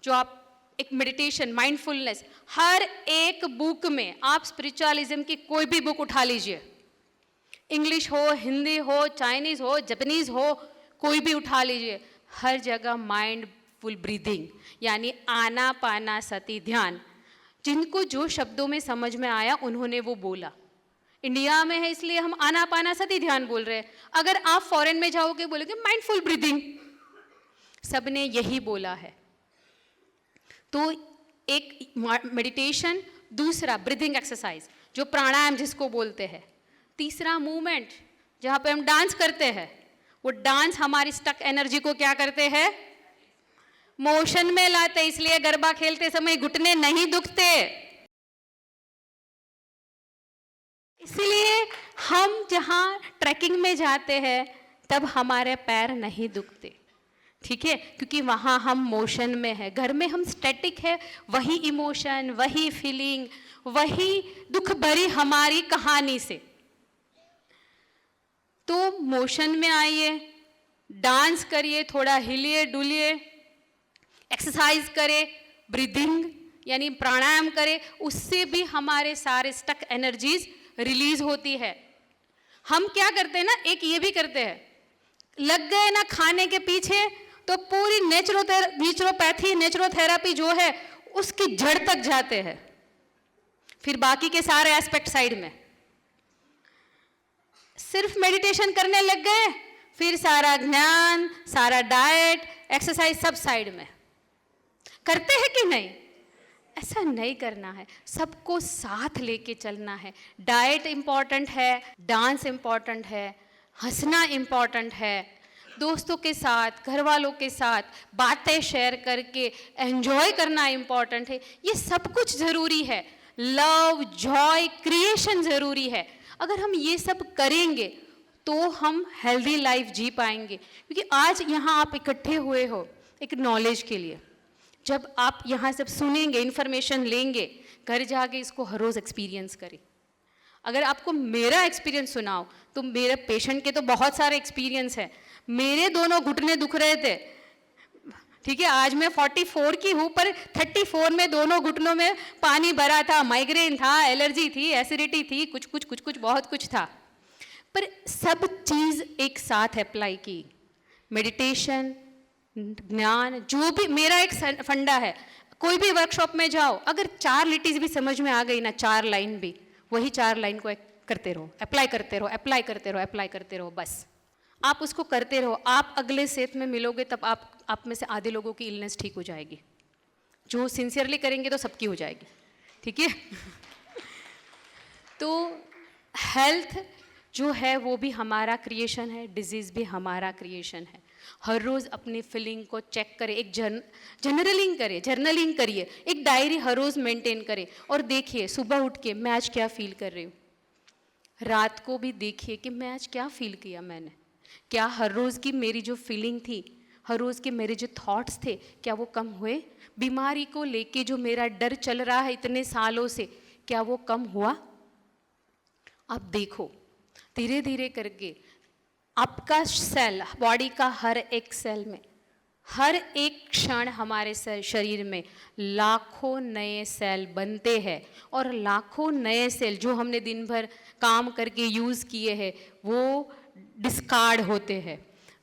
जो आप एक मेडिटेशन, माइंडफुलनेस, हर एक बुक में आप स्पिरिचुअलिज्म की कोई भी बुक उठा लीजिए, इंग्लिश हो, हिंदी हो, चाइनीज हो, जापानीज हो, कोई भी उठा लीजिए, हर जगह माइंडफुल ब्रीदिंग यानी आना पाना सती ध्यान। जिनको जो शब्दों में समझ में आया उन्होंने वो बोला। इंडिया में है इसलिए हम आना पाना सती ध्यान बोल रहे हैं, अगर आप फॉरेन में जाओगे बोलोगे माइंडफुल ब्रीदिंग। सबने यही बोला है। तो एक मेडिटेशन, दूसरा ब्रीदिंग एक्सरसाइज जो प्राणायाम जिसको बोलते हैं, तीसरा मूवमेंट जहाँ पे हम डांस करते हैं, वो डांस हमारी स्टक एनर्जी को क्या करते हैं, मोशन में लाते, इसलिए गरबा खेलते समय घुटने नहीं दुखते। इसलिए हम जहाँ ट्रैकिंग में जाते हैं तब हमारे पैर नहीं दुखते, ठीक है, क्योंकि वहाँ हम मोशन में है। घर में हम स्टैटिक है, वही इमोशन, वही फीलिंग, वही दुख भरी हमारी कहानी से। तो मोशन में आइए, डांस करिए, थोड़ा हिलिए डुलिए, एक्सरसाइज करें, ब्रीदिंग यानी प्राणायाम करें, उससे भी हमारे सारे स्टक एनर्जीज रिलीज होती है। हम क्या करते हैं ना, एक ये भी करते हैं, लग गए ना खाने के पीछे तो पूरी नेचुरोपैथी, नेचुरोथेरेपी जो है उसकी जड़ तक जाते हैं, फिर बाकी के सारे एस्पेक्ट साइड में। सिर्फ मेडिटेशन करने लग गए, फिर सारा ज्ञान, सारा डाइट, एक्सरसाइज सब साइड में। करते हैं कि नहीं? ऐसा नहीं करना है, सबको साथ लेके चलना है। डाइट इम्पॉर्टेंट है, डांस इम्पॉर्टेंट है, हंसना इम्पॉर्टेंट है, दोस्तों के साथ, घर वालों के साथ बातें शेयर करके एंजॉय करना इम्पॉर्टेंट है। ये सब कुछ ज़रूरी है। लव, जॉय, क्रिएशन ज़रूरी है। अगर हम ये सब करेंगे तो हम हेल्दी लाइफ जी पाएंगे। क्योंकि आज यहाँ आप इकट्ठे हुए हो एक नॉलेज के लिए। जब आप यहाँ सब सुनेंगे, इन्फॉर्मेशन लेंगे, घर जाके इसको हर रोज़ एक्सपीरियंस करें। अगर आपको मेरा एक्सपीरियंस सुनाओ तो मेरे पेशेंट के तो बहुत सारे एक्सपीरियंस हैं। मेरे दोनों घुटने दुख रहे थे, ठीक है, आज मैं 44 की हूँ, पर 34 में दोनों घुटनों में पानी भरा था, माइग्रेन था, एलर्जी थी, एसिडिटी थी, कुछ बहुत कुछ था। पर सब चीज़ एक साथ अप्लाई की, मेडिटेशन, ज्ञान, जो भी। मेरा एक फंडा है, कोई भी वर्कशॉप में जाओ, अगर 4 लिटीज भी समझ में आ गई ना, 4 लाइन भी, वही 4 लाइन को करते रहो, अप्लाई करते रहो, अप्लाई करते रहो, अप्लाई करते रहो, बस आप उसको करते रहो। आप अगले सेट में मिलोगे तब आप में से आधे लोगों की इलनेस ठीक हो जाएगी। जो सिंसियरली करेंगे तो सबकी हो जाएगी, ठीक है। तो हेल्थ जो है वो भी हमारा क्रिएशन है, डिजीज़ भी हमारा क्रिएशन है। हर रोज़ अपनी फीलिंग को चेक करें, एक जर्नलिंग करिए, एक डायरी हर रोज़ मेंटेन करें और देखिए सुबह उठ के मैं आज क्या फील कर रही हूँ। रात को भी देखिए कि मैं आज क्या फील किया मैंने, क्या हर रोज़ की मेरी जो फीलिंग थी, हर रोज़ के मेरे जो थॉट्स थे, क्या वो कम हुए? बीमारी को लेके जो मेरा डर चल रहा है इतने सालों से, क्या वो कम हुआ? आप देखो, धीरे धीरे करके आपका सेल, बॉडी का हर एक सेल में, हर एक क्षण हमारे शरीर में लाखों नए सेल बनते हैं और लाखों नए सेल जो हमने दिन भर काम करके यूज़ किए हैं वो डिस्कार्ड होते हैं।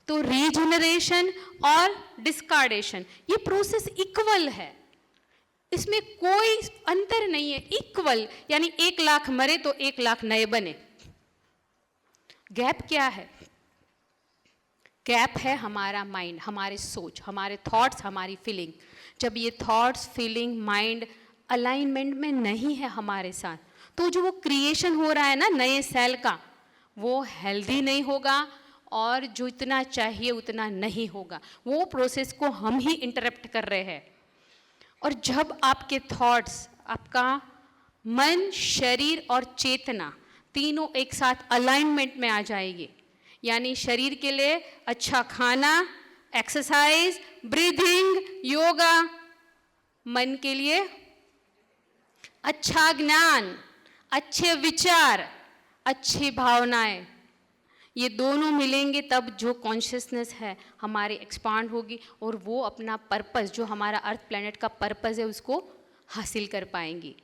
तो रीजनरेशन और डिस्कार्डेशन ये प्रोसेस इक्वल है, इसमें कोई अंतर नहीं है, इक्वल। यानी 1 लाख मरे तो 1 लाख नए बने। गैप क्या है? गैप है हमारा माइंड, हमारे सोच, हमारे थॉट्स, हमारी फीलिंग। जब ये थॉट्स, फीलिंग, माइंड अलाइनमेंट में नहीं है हमारे साथ, तो जो वो क्रिएशन हो रहा है ना नए सेल का, वो हेल्दी नहीं होगा और जो इतना चाहिए उतना नहीं होगा। वो प्रोसेस को हम ही इंटरप्ट कर रहे हैं। और जब आपके थॉट्स, आपका मन, शरीर और चेतना तीनों एक साथ अलाइनमेंट में आ जाएगी, यानी शरीर के लिए अच्छा खाना, एक्सरसाइज, ब्रीदिंग, योगा, मन के लिए अच्छा ज्ञान, अच्छे विचार, अच्छी भावनाएं, ये दोनों मिलेंगे तब जो कॉन्शियसनेस है हमारी एक्सपांड होगी और वो अपना पर्पस, जो हमारा अर्थ प्लैनेट का पर्पस है, उसको हासिल कर पाएंगी।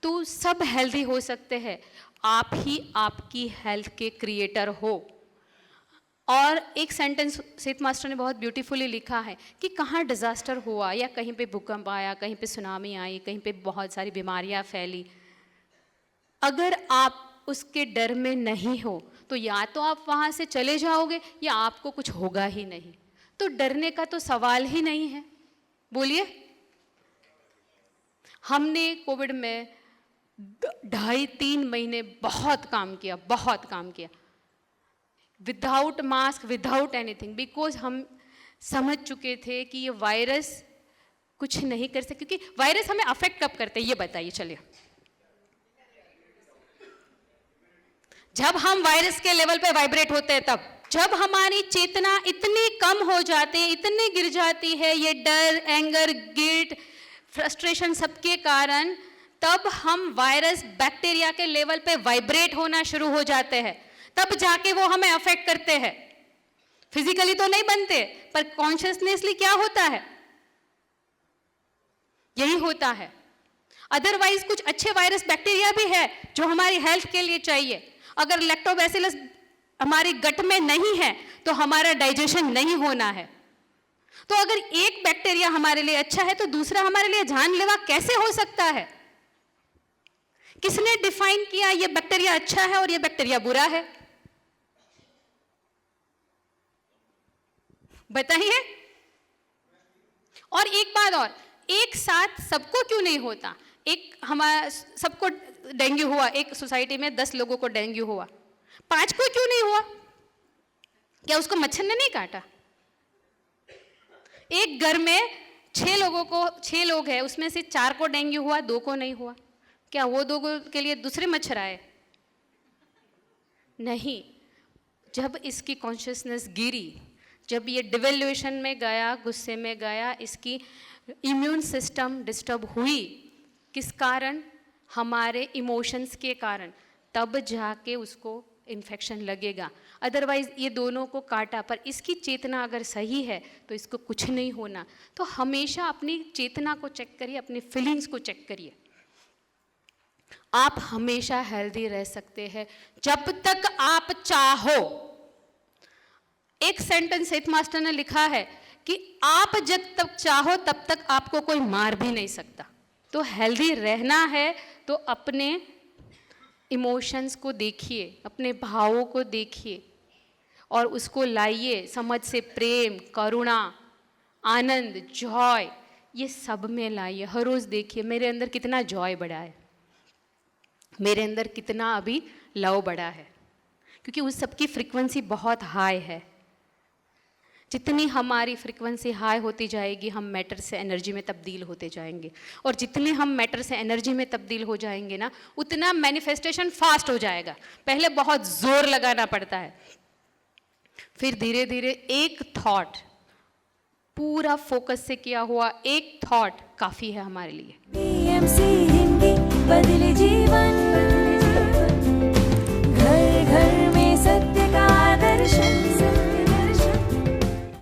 तो सब हेल्दी हो सकते हैं, आप ही आपकी हेल्थ के क्रिएटर हो। और एक सेंटेंस सेठ मास्टर ने बहुत ब्यूटीफुली लिखा है कि कहाँ डिज़ास्टर हुआ या कहीं पे भूकंप आया, कहीं पे सुनामी आई, कहीं पे बहुत सारी बीमारियां फैली, अगर आप उसके डर में नहीं हो तो या तो आप वहाँ से चले जाओगे या आपको कुछ होगा ही नहीं। तो डरने का तो सवाल ही नहीं है। बोलिए, हमने कोविड में 2.5-3 महीने बहुत काम किया without mask, without anything, because हम समझ चुके थे कि ये वायरस कुछ नहीं कर सकते। क्योंकि वायरस हमें अफेक्ट कब करते हैं ये बताइए। चलिए, जब हम वायरस के लेवल पे वाइब्रेट होते हैं, तब जब हमारी चेतना इतनी कम हो जाती है, इतनी गिर जाती है, ये डर, एंगर, गिल्ट, फ्रस्ट्रेशन सबके कारण, तब हम वायरस, बैक्टीरिया के लेवल पे वाइब्रेट होना शुरू हो जाते हैं, तब जाके वो हमें अफेक्ट करते हैं। फिजिकली तो नहीं बनते, पर कॉन्शियसनेसली क्या होता है, यही होता है। अदरवाइज कुछ अच्छे वायरस, बैक्टीरिया भी है जो हमारी हेल्थ के लिए चाहिए। अगर लैक्टोबैसिलस हमारी गट में नहीं है तो हमारा डाइजेशन नहीं होना है। तो अगर एक बैक्टीरिया हमारे लिए अच्छा है तो दूसरा हमारे लिए जानलेवा कैसे हो सकता है? किसने डिफाइन किया ये बैक्टीरिया अच्छा है और ये बैक्टीरिया बुरा है? बताइए। और एक बात और, एक साथ सबको क्यों नहीं होता? एक हमारा सबको डेंगू हुआ, एक सोसाइटी में 10 लोगों को डेंगू हुआ, 5 को क्यों नहीं हुआ? क्या उसको मच्छर ने नहीं काटा? एक घर में 6 लोग हैं, उसमें से 4 को डेंगू हुआ, 2 को नहीं हुआ, क्या वो 2 के लिए दूसरे मच्छर आए? नहीं। जब इसकी कॉन्शियसनेस गिरी, जब ये डिवेल्यूशन में गया, गुस्से में गया, इसकी इम्यून सिस्टम डिस्टर्ब हुई, किस कारण? हमारे इमोशंस के कारण, तब जाके उसको इन्फेक्शन लगेगा। अदरवाइज ये दोनों को काटा, पर इसकी चेतना अगर सही है तो इसको कुछ नहीं होना। तो हमेशा अपनी चेतना को चेक करिए, अपनी फीलिंग्स को चेक करिए। आप हमेशा हेल्दी रह सकते हैं जब तक आप चाहो। एक सेंटेंस सेठ मास्टर ने लिखा है कि आप जब तक चाहो तब तक आपको कोई मार भी नहीं सकता। तो हेल्दी रहना है तो अपने इमोशंस को देखिए, अपने भावों को देखिए और उसको लाइए समझ से। प्रेम, करुणा, आनंद, जॉय, ये सब में लाइए। हर रोज़ देखिए मेरे अंदर कितना जॉय बढ़ा है, मेरे अंदर कितना अभी लव बढ़ा है, क्योंकि उस सब की फ्रीक्वेंसी बहुत हाई है। जितनी हमारी फ्रीक्वेंसी हाई होती जाएगी, हम मैटर से एनर्जी में तब्दील होते जाएंगे, और जितने हम मैटर से एनर्जी में तब्दील हो जाएंगे ना, उतना मैनिफेस्टेशन फास्ट हो जाएगा। पहले बहुत जोर लगाना पड़ता है, फिर धीरे धीरे एक थॉट, पूरा फोकस से किया हुआ एक थॉट काफ़ी है हमारे लिए। PMC हिंदी बदले जीवन।